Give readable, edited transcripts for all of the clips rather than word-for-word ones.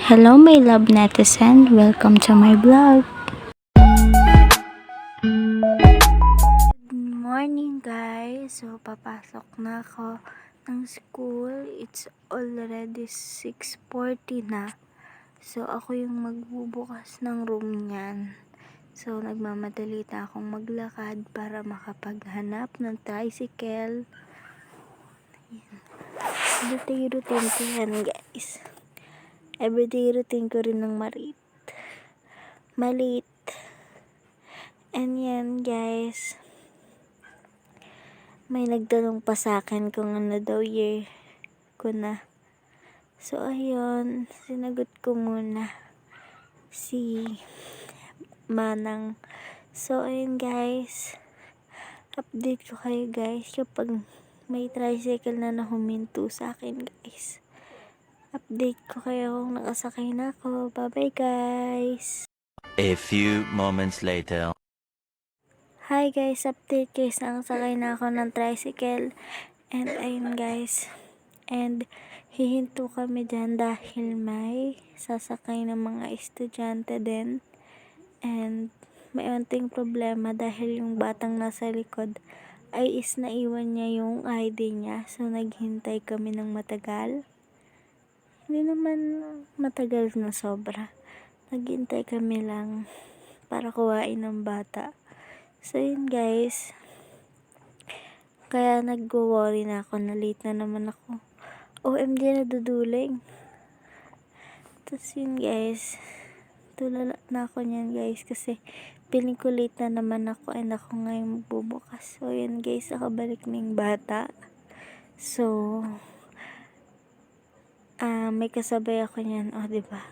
Hello my love netizen, welcome to my vlog. Good morning guys, so papasok na ako ng school. It's already 6:40 na. So ako yung magbubukas ng room niyan. So nagmamadali na akong maglakad para makapaghanap ng tricycle. Everyday routine ko yan guys. Everyday routine ko rin ng maliit. And yan guys, may nagtanong pa sa akin kung ano daw year ko na. So ayun, sinagot ko muna si Manang. So ayun guys, update ko kayo guys kapag may tricycle na huminto sa akin guys. Update ko kayo kung nakasakay na ako. Bye bye guys. A few moments later. Hi guys, update guys, nakasakay na ako ng tricycle. And ayun guys, and hihinto kami dyan dahil may sasakay ng mga estudyante din. And may onting problema dahil yung batang nasa likod ay naiwan niya yung ID niya. So naghintay kami ng matagal. Hindi naman matagal na sobra. Naghintay kami lang para kuhain ng bata. So yun guys, kaya nagwo-worry na ako na late na naman ako. OMG, naduduling. Tapos yun guys, tulala na ako niyan guys kasi feeling ko late na naman ako and ako ngayon magbubukas. So yun guys, nakabalik na yung bata. So may kasabay ako niyan, diba?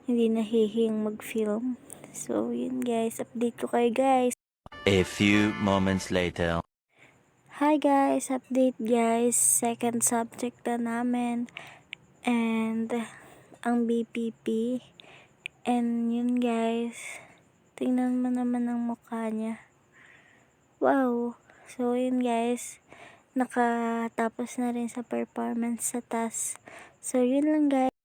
Hindi nahihing mag-film. So yun guys, update ko kayo guys. A few moments later. Hi guys, update guys. Second subject na namin. And ang BPP. And yun guys, tingnan mo naman ang mukha niya. Wow. So yun guys, nakatapos na rin sa performance sa task. So yun lang guys.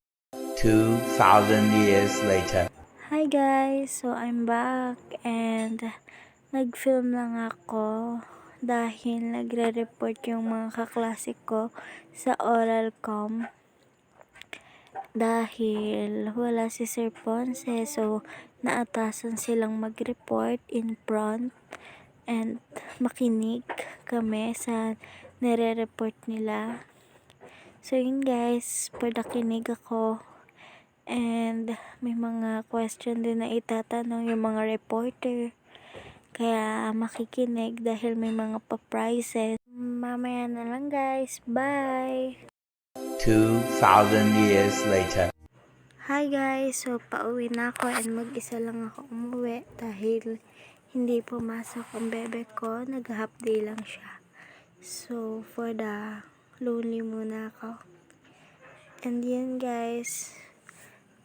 2,000 years later. Hi guys, so I'm back and nag-film lang ako dahil nagre-report yung mga kaklase ko sa oral com dahil wala si Sir Ponce, so naatasan silang mag-report in front and makinig kami sa nire-report nila. So yun guys, padakinig ako and may mga question din na itatanong yung mga reporter. Kaya makikinig dahil may mga pa-prizes. Mamaya na lang guys. Bye! 2,000 years later. Hi guys! So pauwi na ako and mag-isa lang ako umuwi dahil hindi pumasok ang bebe ko. Nag-half day lang siya. So for the lonely muna ako. And yun guys,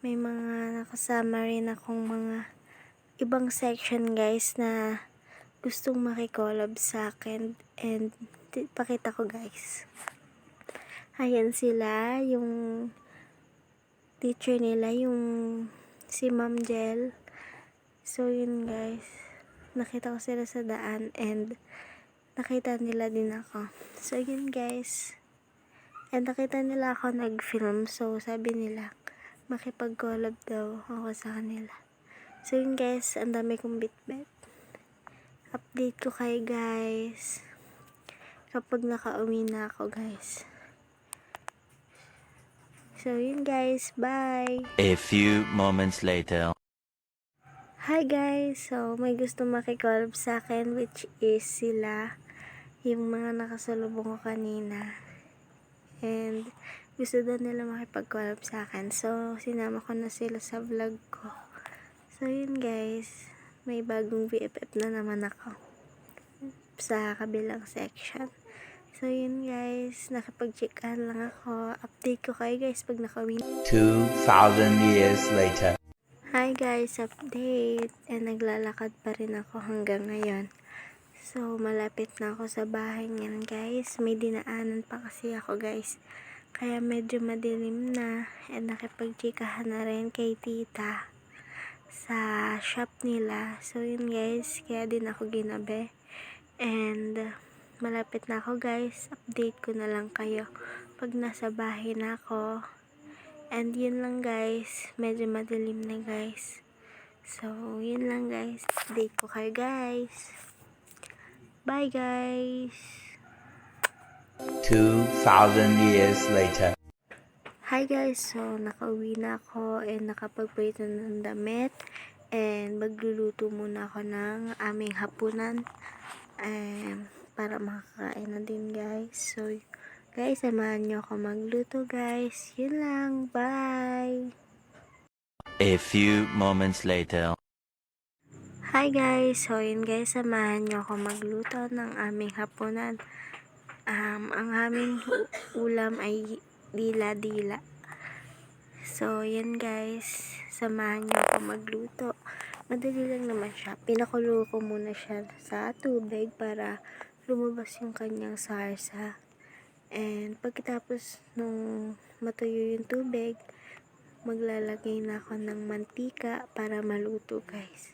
may mga nakasama rin akong mga ibang section guys na gustong makikolab sa akin and pakita ko guys. Ayan sila, yung teacher nila, yung si Ma'am Jel. So yun guys, nakita ko sila sa daan and nakita nila din ako. So yun guys, and nakita nila ako nag-film, so sabi nila makipag-collab daw ako sa kanila. So yun guys, ang dami kong bit-bit. Update ko kayo guys kapag nakauwi na ako guys. So yun guys, bye! A few moments later. Hi guys! So may gusto makikolab sa akin which is sila, yung mga nakasalubong ko kanina. And gusto daw nila makipag-collab sa akin. So sinama ko na sila sa vlog ko. So yun guys, may bagong BFF na naman ako sa kabilang section. So yun guys, nakipag-checkan lang ako. Update ko kayo guys pag nakawin. 2,000 years later. Hi guys, update. And naglalakad pa rin ako hanggang ngayon. So malapit na ako sa bahay ngayon guys. May dinaanan pa kasi ako guys. Kaya medyo madilim na, and nakipagchikahan na rin kay tita sa shop nila. So yun guys, kaya din ako ginabi. And malapit na ako guys, update ko na lang kayo pag nasa bahay na ako. And yun lang guys, medyo madilim na guys. So yun lang guys, update ko kayo guys. Bye guys! 2,000 years later. Hi guys, so nakauwi na ako and nakapagpalit na ng damit and magluluto muna ako ng aming hapunan para makakain na din guys. So guys, samahan nyo ako magluto guys. Yun lang, bye! A few moments later. Hi guys, so yun guys, samahan nyo ako magluto ng aming hapunan. Ang aming ulam ay dila-dila. So, yan guys. Samahan niyo ako magluto. Madali lang naman siya. Pinakulo ko muna siya sa tubig para lumabas yung kanyang sarsa. And pagkatapos nung matuyo yung tubig, maglalagay na ako ng mantika para maluto guys.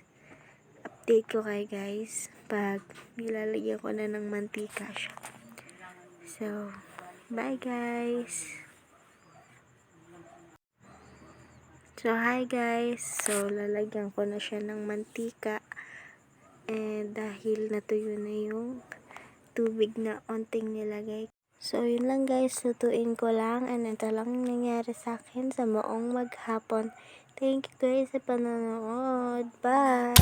Update ko kay guys pag nilalagyan ko na ng mantika siya. So, bye guys! So, hi guys! So, lalagyan ko na siya ng mantika. And dahil natuyo na yung tubig na onting nilagay. So, yun lang guys. Lutuin ko lang. And ito lang nangyari sa akin sa moong maghapon. Thank you guys sa panonood. Bye!